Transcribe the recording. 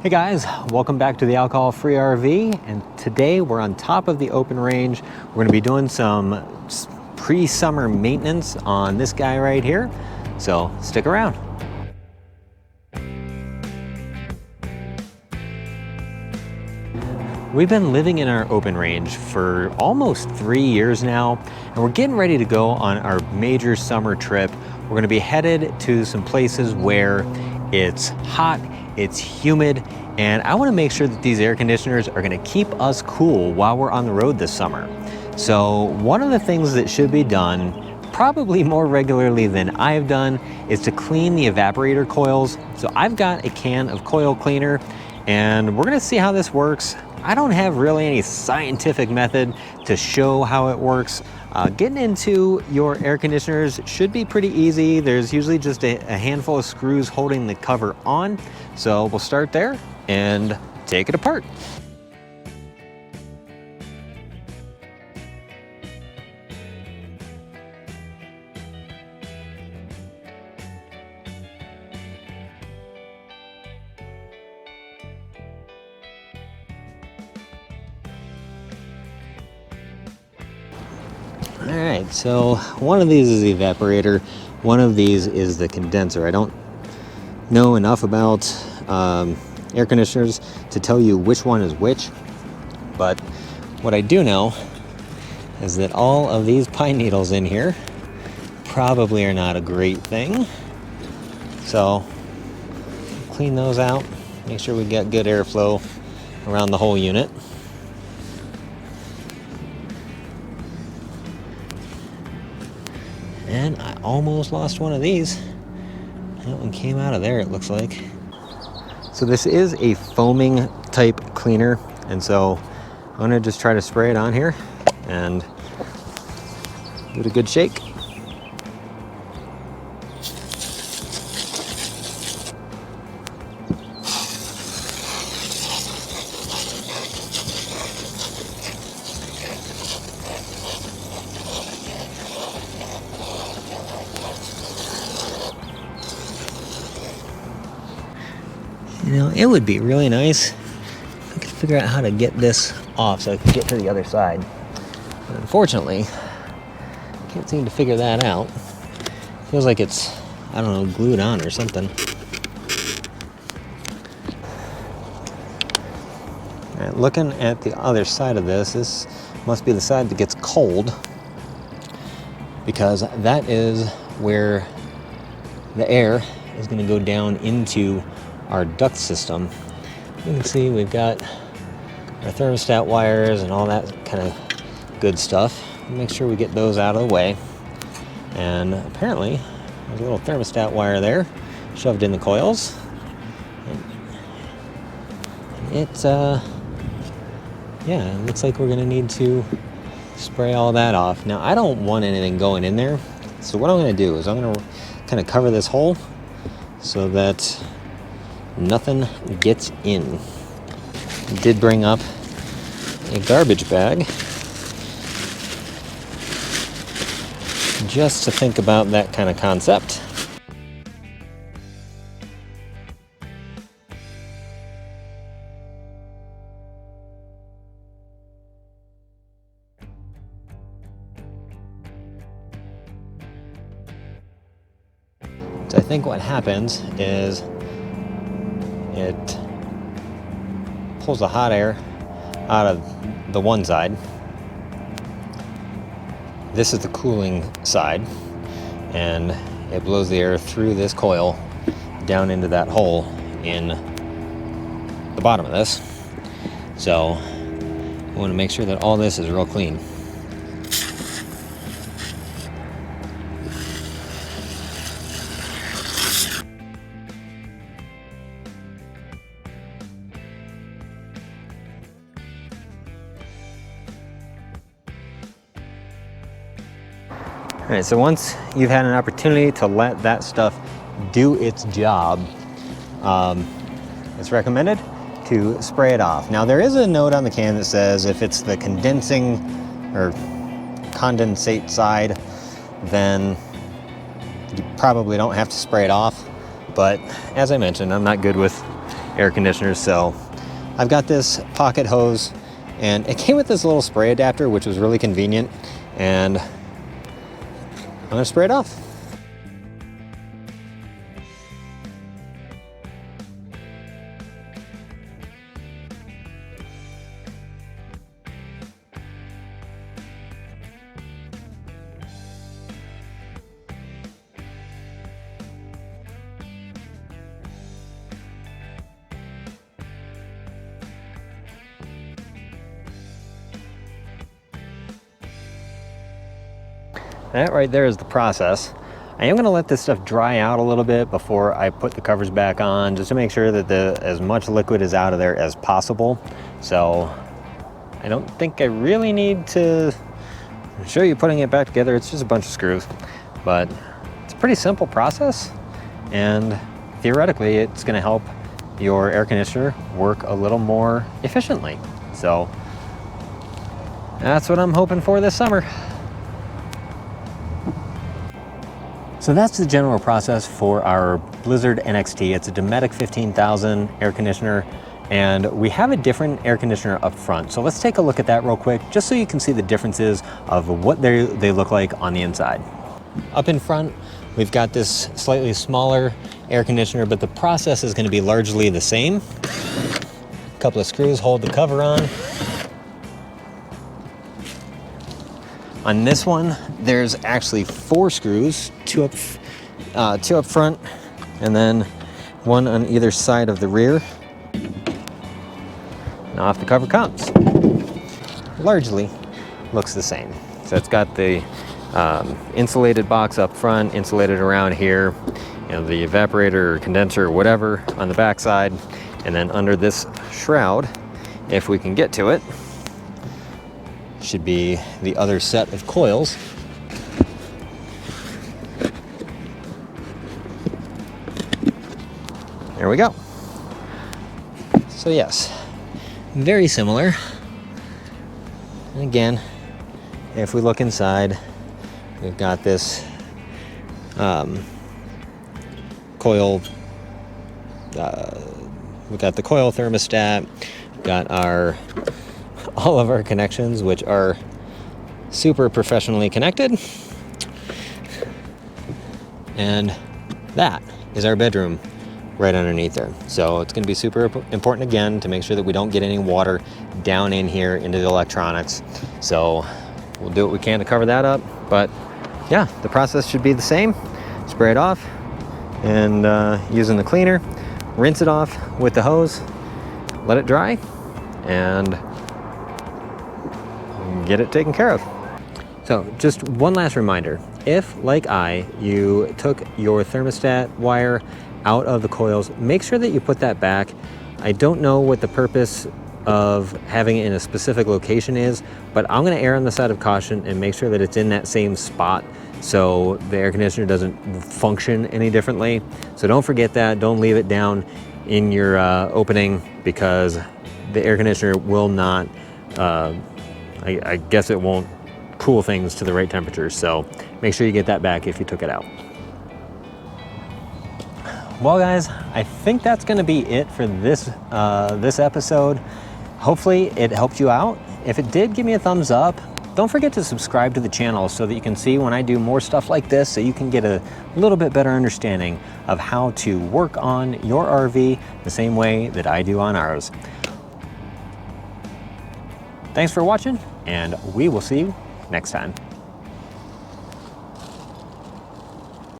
Hey guys, welcome back to the Alcohol-Free RV, and today we're on top of the open range. We're going to be doing some pre-summer maintenance on this guy right here, so stick around. We've been living in our open range for almost 3 years now, and we're getting ready to go on our major summer trip. We're going to be headed to some places where it's hot, it's humid, and I want to make sure that these air conditioners are going to keep us cool while we're on the road this summer. So one of the things that should be done, probably more regularly than I've done, is to clean the evaporator coils. So I've got a can of coil cleaner, and we're going to see how this works. I don't have really any scientific method to show how it works. Getting into your air conditioners should be pretty easy. There's usually just a handful of screws holding the cover on. So we'll start there and take it apart. All right, so one of these is the evaporator, one of these is the condenser. I don't know enough about air conditioners to tell you which one is which, but what I do know is that all of these pine needles in here probably are not a great thing. So clean those out, make sure we get good airflow around the whole unit. And I almost lost one of these. That one came out of there, it looks like. So this is a foaming type cleaner, and so I'm gonna just try to spray it on here and give it a good shake. You know, it would be really nice if I could figure out how to get this off so I can get to the other side. But unfortunately, I can't seem to figure that out. Feels like it's, I don't know, glued on or something. All right, looking at the other side of this, this must be the side that gets cold, because that is where the air is going to go down into our duct system. You can see we've got our thermostat wires and all that kind of good stuff. Make sure we get those out of the way. And apparently there's a little thermostat wire there shoved in the coils. And it yeah, it looks like we're gonna need to spray all that off. Now I don't want anything going in there, so what I'm gonna do is I'm gonna kind of cover this hole so that nothing gets in. I did bring up a garbage bag just to think about that kind of concept. So I think what happens is it pulls the hot air out of the one side. This is the cooling side, and it blows the air through this coil down into that hole in the bottom of this. So I want to make sure that all this is real clean. All right, so once you've had an opportunity to let that stuff do its job, it's recommended to spray it off. Now there is a note on the can that says if it's the condensing or condensate side, then you probably don't have to spray it off. But as I mentioned, I'm not good with air conditioners. So I've got this pocket hose, and it came with this little spray adapter, which was really convenient, and I'm gonna spray it off. That right there is the process. I am going to let this stuff dry out a little bit before I put the covers back on, just to make sure that as much liquid is out of there as possible. So I don't think I really need to show you putting it back together. It's just a bunch of screws, but it's a pretty simple process, and theoretically it's going to help your air conditioner work a little more efficiently. So that's what I'm hoping for this summer. So that's the general process for our Blizzard NXT. It's a Dometic 15,000 air conditioner, and we have a different air conditioner up front. So let's take a look at that real quick, just so you can see the differences of what they look like on the inside. Up in front, we've got this slightly smaller air conditioner, but the process is going to be largely the same. A couple of screws hold the cover on. On this one, there's actually 4 screws, two up front, and then one on either side of the rear. And off the cover comes. Largely looks the same. So it's got the insulated box up front, insulated around here, you know, the evaporator or condenser or whatever on the back side, and then under this shroud, if we can get to it, should be the other set of coils. There we go. So yes, very similar. And again, if we look inside, we've got this coil, we've got the coil thermostat, we've got all of our connections, which are super professionally connected. And that is our bedroom right underneath there. So it's going to be super important, again, to make sure that we don't get any water down in here into the electronics. So we'll do what we can to cover that up. But yeah, the process should be the same. Spray it off, and using the cleaner, rinse it off with the hose, let it dry, and get it taken care of. So just one last reminder, if, like you took your thermostat wire out of the coils, make sure that you put that back. I don't know what the purpose of having it in a specific location is, but I'm going to err on the side of caution and make sure that it's in that same spot so the air conditioner doesn't function any differently. So don't forget that. Don't leave it down in your opening, because the air conditioner will not I guess it won't cool things to the right temperature. So make sure you get that back if you took it out. Well guys, I think that's gonna be it for this episode. Hopefully it helped you out. If it did, give me a thumbs up. Don't forget to subscribe to the channel so that you can see when I do more stuff like this, so you can get a little bit better understanding of how to work on your RV the same way that I do on ours. Thanks for watching, and we will see you next time.